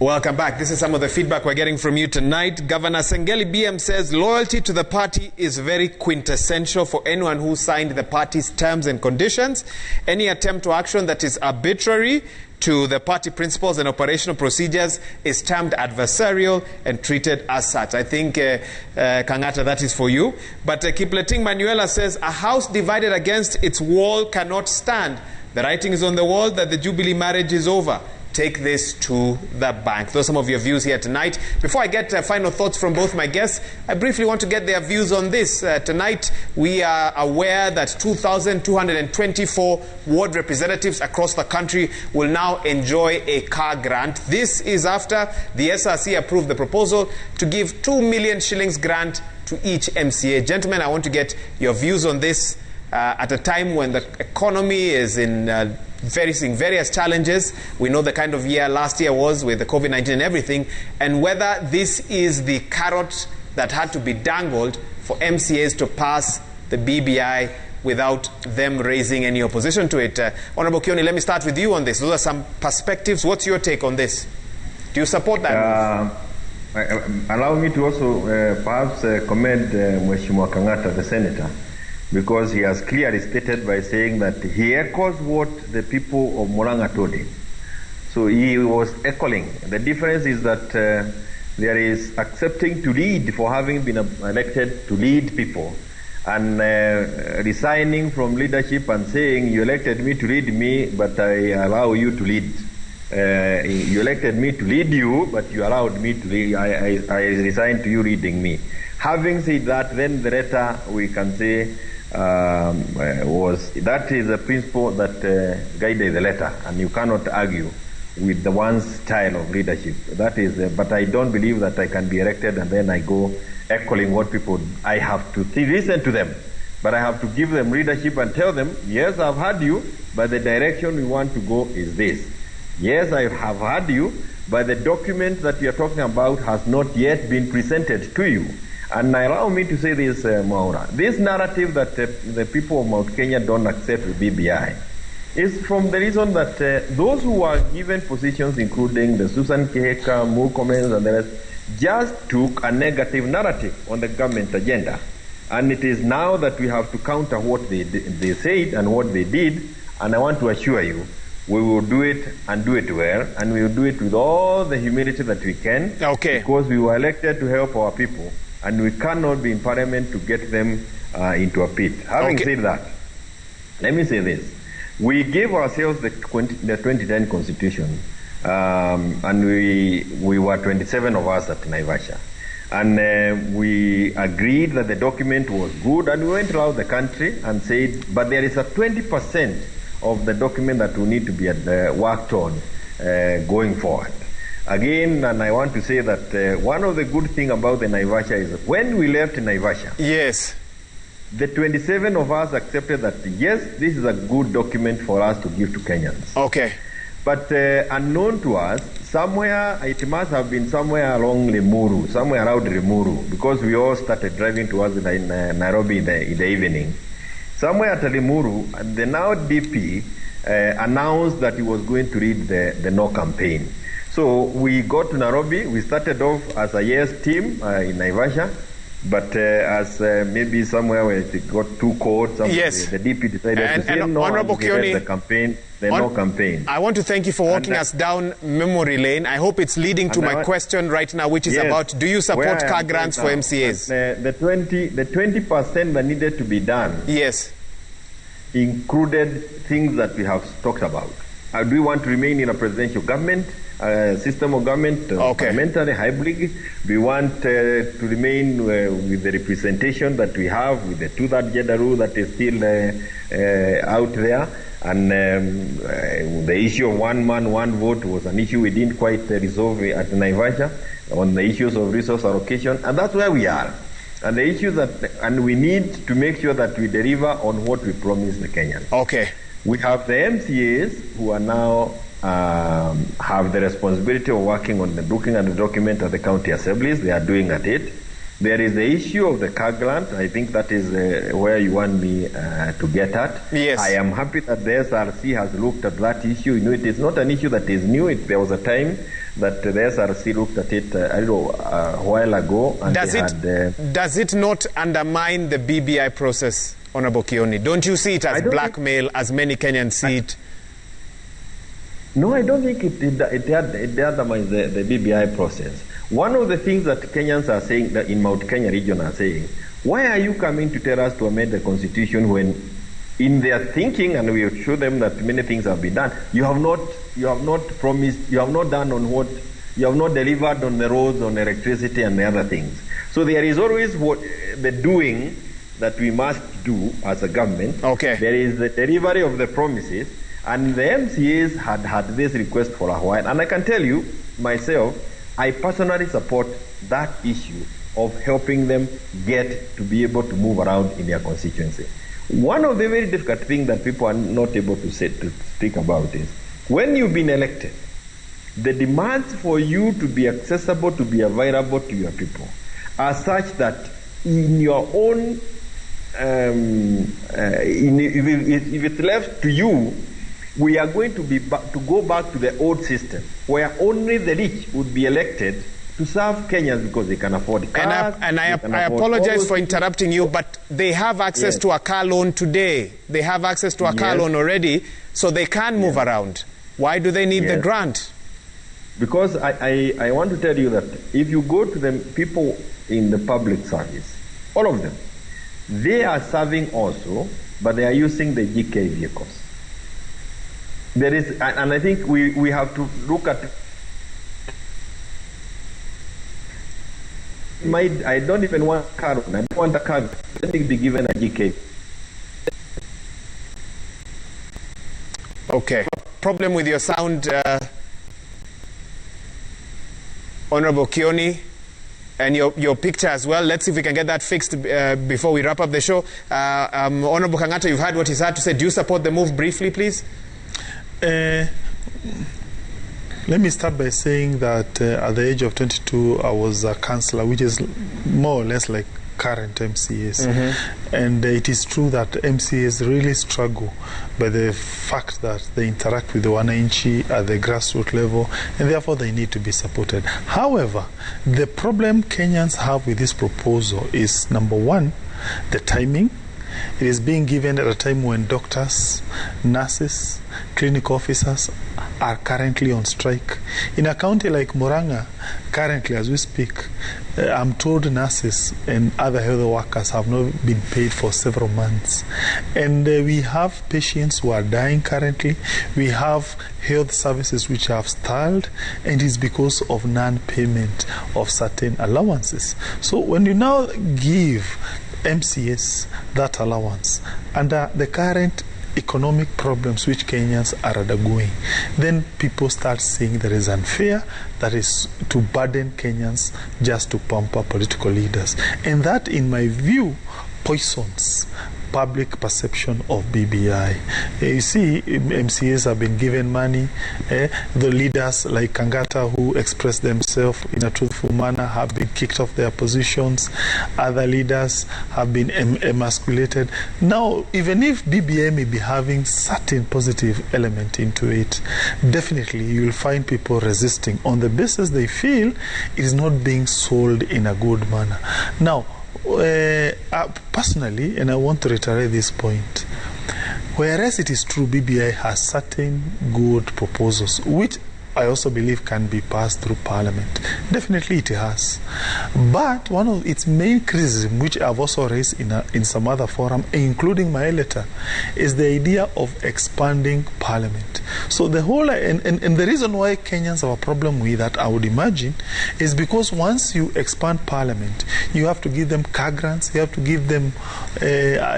Welcome back. This is some of the feedback we're getting from you tonight. Governor Sengeli BM says loyalty to the party is very quintessential for anyone who signed the party's terms and conditions. Any attempt to action that is arbitrary to the party principles and operational procedures is termed adversarial and treated as such. I think, Kangata, that is for you. But Kipleting Manuela says, a house divided against its wall cannot stand. The writing is on the wall that the Jubilee marriage is over. Take this to the bank. Those are some of your views here tonight. Before I get final thoughts from both my guests, I briefly want to get their views on this. Tonight, we are aware that 2,224 ward representatives across the country will now enjoy a car grant. This is after the SRC approved the proposal to give 2 million shillings grant to each MCA. Gentlemen, I want to get your views on this at a time when the economy is facing various challenges. We know the kind of year last year was with the COVID-19 and everything, and whether this is the carrot that had to be dangled for MCAs to pass the BBI without them raising any opposition to it. Honorable Kion, let me start with you on this. Those are some perspectives. What's your take on this? Do you support that move? Allow me to also perhaps commend Mheshimiwa Kangata, the senator, because he has clearly stated by saying that he echoes what the people of Murang'a told him. So he was echoing. The difference is that there is accepting to lead for having been elected to lead people, and resigning from leadership and saying, you elected me to lead me, but I allow you to lead. You elected me to lead you, but you allowed me to lead. I resigned to you leading me. Having said that, then the letter we can say that is a principle that guided the letter, and you cannot argue with the one's style of leadership. That is, but I don't believe that I can be elected and then I go echoing what people. I have to listen to them, but I have to give them leadership and tell them, yes, I've heard you, but the direction we want to go is this. Yes, I have heard you, but the document that you are talking about has not yet been presented to you. And allow me to say this, Maura. This narrative that the people of Mount Kenya don't accept the BBI is from the reason that those who are given positions, including the Susan Kiheka, Murkomen, and the rest, just took a negative narrative on the government agenda. And it is now that we have to counter what they said and what they did. And I want to assure you, we will do it and do it well, and we will do it with all the humility that we can. Okay. Because we were elected to help our people, and we cannot be in parliament to get them into a pit. Having said that, let me say this. We gave ourselves the 2010 constitution, and we were 27 of us at Naivasha. And we agreed that the document was good, and we went around the country and said, but there is a 20% of the document that will need to be worked on going forward. Again, and I want to say that one of the good things about the Naivasha is when we left Naivasha, yes, the 27 of us accepted that, yes, this is a good document for us to give to Kenyans. Okay. But unknown to us, somewhere, it must have been somewhere along Limuru, somewhere around Limuru, because we all started driving towards Nairobi in the evening. Somewhere at Limuru, the now DP announced that he was going to lead the No campaign. So we got to Nairobi. We started off as a yes team in Naivasha, but as maybe somewhere where it got too cold, yes, the DP decided to say no, Honorable Kioni, the campaign, No campaign. I want to thank you for walking us down memory lane. I hope it's leading to my question right now, which is about, do you support car grants for MCAs? The 20% that needed to be done, yes, included things that we have talked about. Do we want to remain in a presidential government? System of government, parliamentary, hybrid. We want to remain with the representation that we have, with the two-third gender rule that is still out there. And the issue of one man, one vote was an issue we didn't quite resolve at Naivasha on the issues of resource allocation. And that's where we are. And the issues and we need to make sure that we deliver on what we promised the Kenyans. Okay. We have the MCAs who are now have the responsibility of working on looking at the document at the county assemblies. They are doing at it. There is the issue of the car grant. I think that is where you want me to get at. Yes. I am happy that the SRC has looked at that issue. You know, it is not an issue that is new. There was a time that the SRC looked at it a while ago. And does it not undermine the BBI process, Honorable Kioni? Don't you see it as blackmail, as many Kenyans see it? No, I don't think it undermines the BBI process. One of the things that Kenyans are saying, that in Mount Kenya region are saying, why are you coming to tell us to amend the constitution when in their thinking, and we will show them that many things have been done, you have not promised, you have not done on what, you have not delivered on the roads, on electricity and the other things. So there is always what the doing that we must do as a government. Okay. There is the delivery of the promises, and the MCAs had this request for a while. And I can tell you, myself, I personally support that issue of helping them get to be able to move around in their constituency. One of the very difficult things that people are not able to speak about is, when you've been elected, the demands for you to be accessible, to be available to your people, are such that in your own, if it's left to you, we are going to go back to the old system, where only the rich would be elected to serve Kenyans because they can afford cars. And I apologize for interrupting you, but they have access to a car loan today. They have access to a car loan already, so they can move around. Why do they need the grant? Because I want to tell you that if you go to the people in the public service, all of them, they are serving also, but they are using the GK vehicles. There is, and I think we have to look at. I don't even want a car. I don't want a car. Let me be given a GK. Okay. Problem with your sound, Honorable Kioni, and your picture as well. Let's see if we can get that fixed before we wrap up the show. Honorable Kangata, you've heard what he's had to say. Do you support the move briefly, please? Let me start by saying that at the age of 22, I was a councillor, which is more or less like current MCAs. And it is true that MCAs really struggle by the fact that they interact with the wananchi at the grassroots level, and therefore they need to be supported. However, the problem Kenyans have with this proposal is, number one, the timing. It is being given at a time when doctors, nurses, clinic officers are currently on strike. In a county like Murang'a, currently as we speak, I'm told nurses and other health workers have not been paid for several months. And we have patients who are dying currently. We have health services which have stalled, and it's because of non-payment of certain allowances. So when you now give MCAs that allowance under the current economic problems which Kenyans are undergoing, then people start saying there is unfair, that is to burden Kenyans just to pamper political leaders. And that, in my view, poisons public perception of BBI. You see, MCAs have been given money. The leaders like Kangata, who expressed themselves in a truthful manner, have been kicked off their positions. Other leaders have been emasculated. Now, even if BBI may be having certain positive element into it, definitely you will find people resisting on the basis they feel it is not being sold in a good manner. Now, personally, and I want to reiterate this point, whereas it is true BBI has certain good proposals, which I also believe can be passed through Parliament. Definitely it has. But one of its main criticism, which I've also raised in some other forum, including my letter, is the idea of expanding Parliament. So the whole, and the reason why Kenyans have a problem with that, I would imagine, is because once you expand Parliament, you have to give them car grants, you have to give them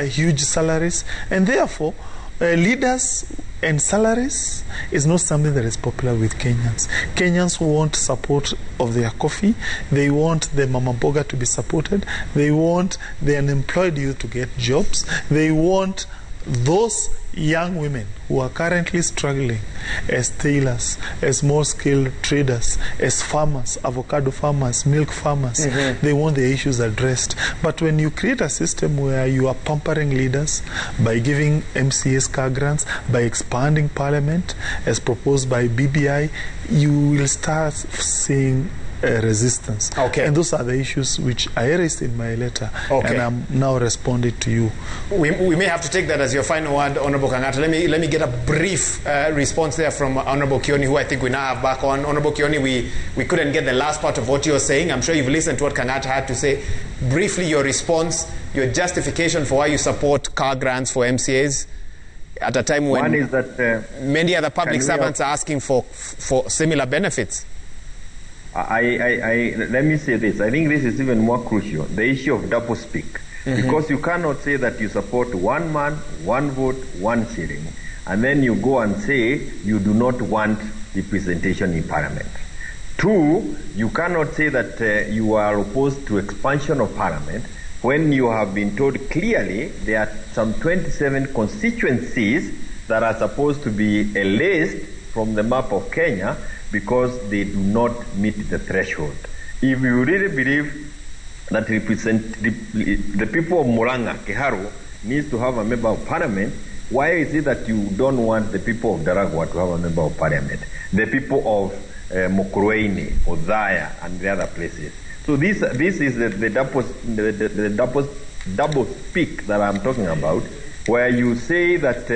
huge salaries, and therefore leaders and salaries is not something that is popular with Kenyans. Kenyans want support of their coffee. They want the mama mboga to be supported. They want the unemployed youth to get jobs. They want those young women who are currently struggling as tailors, as more skilled traders, as farmers, avocado farmers, milk farmers. They want the issues addressed. But when you create a system where you are pampering leaders by giving MCAs car grants, by expanding parliament, as proposed by BBI, you will start seeing resistance. And those are the issues which I raised in my letter, and I'm now responding to you. We may have to take that as your final word, Honorable Kangata. Let me get a brief response there from Honorable Kioni, who I think we now have back on. Honorable Kioni, we couldn't get the last part of what you're saying. I'm sure you've listened to what Kangata had to say. Briefly, your response, your justification for why you support car grants for MCAs at a time when one is that, many other public servants are asking for similar benefits. Let me say this. I think this is even more crucial, the issue of double speak. Because you cannot say that you support one man, one vote, one shilling, and then you go and say you do not want representation in parliament. Two, you cannot say that you are opposed to expansion of parliament when you have been told clearly there are some 27 constituencies that are supposed to be erased from the map of Kenya because they do not meet the threshold. If you really believe that the people of Murang'a, Kiharu, needs to have a member of parliament, why is it that you don't want the people of Daragwa to have a member of parliament? The people of Mokurueni, Odhaya, and the other places. So this is the double speak that I'm talking about, where you say that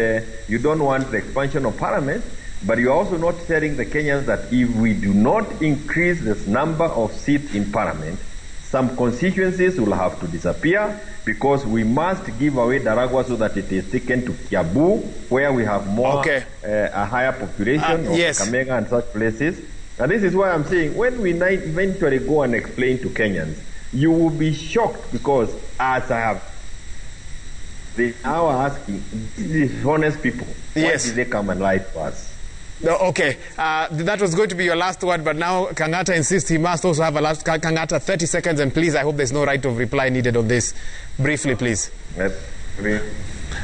you don't want the expansion of parliament, but you're also not telling the Kenyans that if we do not increase this number of seats in parliament, some constituencies will have to disappear because we must give away Daragwa so that it is taken to Kiabu, where we have more a higher population of Kakamega and such places. And this is why I'm saying when we eventually go and explain to Kenyans, you will be shocked because as I have, they now are asking, these honest people, why did they come and lie to us? No, that was going to be your last word, but now Kangata insists he must also have a last. Kangata, 30 seconds, and please, I hope there's no right of reply needed on this. Briefly, please.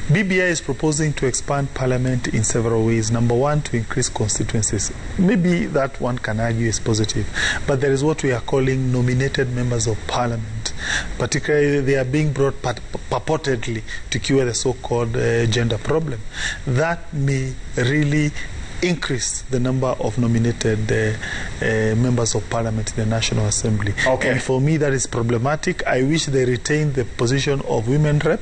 BBI is proposing to expand parliament in several ways. Number one, to increase constituencies. Maybe that one can argue is positive, but there is what we are calling nominated members of parliament. Particularly, they are being brought purportedly to cure the so-called gender problem. That may really increase the number of nominated members of parliament in the National Assembly. And for me, that is problematic. I wish they retained the position of women rep.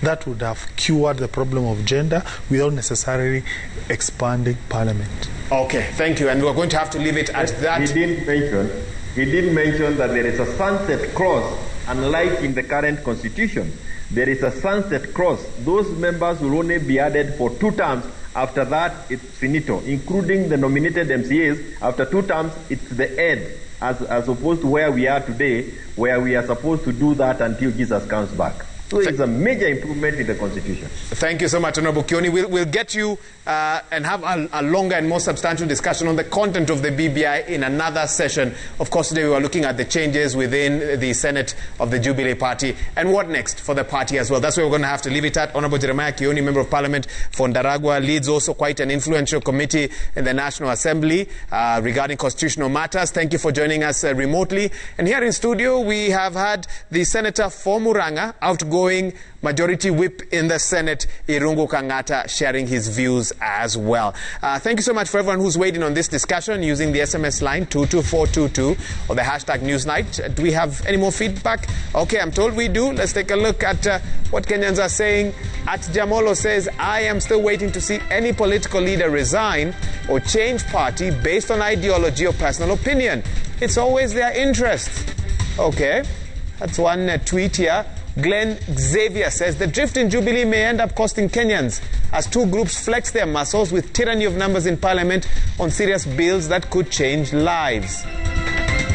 That would have cured the problem of gender without necessarily expanding parliament. Thank you. And we're going to have to leave it at that. He did mention that there is a sunset clause, unlike in the current constitution. There is a sunset clause. Those members will only be added for 2 terms. After that, it's finito, including the nominated MCAs. After 2 terms, it's the end, as opposed to where we are today, where we are supposed to do that until Jesus comes back. So it's a major improvement in the Constitution. Thank you so much, Honorable Kioni. We'll get you and have a longer and more substantial discussion on the content of the BBI in another session. Of course, today we are looking at the changes within the Senate of the Jubilee Party and what next for the party as well. That's where we're going to have to leave it at. Honorable Jeremiah Kioni, Member of Parliament for Ndaragwa, leads also quite an influential committee in the National Assembly regarding constitutional matters. Thank you for joining us remotely. And here in studio, we have had the Senator for Murang'a, outgoing Majority Whip in the Senate, Irungu Kangata, sharing his views as well. Thank you so much for everyone who's waiting on this discussion using the SMS line 22422 or the hashtag NEWSNIGHT. Do we have any more feedback? I'm told we do. Let's take a look at what Kenyans are saying. At Jamolo says, I am still waiting to see any political leader resign or change party based on ideology or personal opinion. It's always their interest. That's one tweet here. Glenn Xavier says, the drift in Jubilee may end up costing Kenyans as 2 groups flex their muscles with tyranny of numbers in parliament on serious bills that could change lives.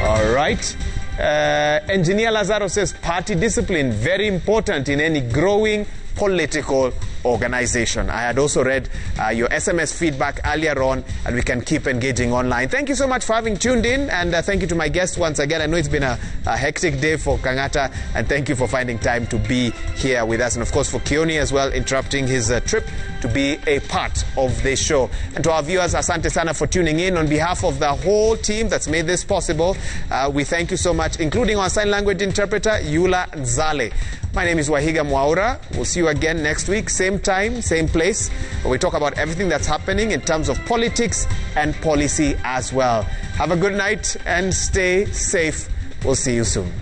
All right. Engineer Lazaro says, party discipline, very important in any growing political organization. I had also read your SMS feedback earlier on, and we can keep engaging online. Thank you so much for having tuned in, and thank you to my guests once again. I know it's been a hectic day for Kangata, and thank you for finding time to be here with us. And of course for Kion as well, interrupting his trip to be a part of this show. And to our viewers, asante sana for tuning in. On behalf of the whole team that's made this possible, we thank you so much, including our sign language interpreter, Yula Nzale. My name is Wahiga Mwaura. We'll see you again next week, same time, same place, where we talk about everything that's happening in terms of politics and policy as well. Have a good night and stay safe. We'll see you soon.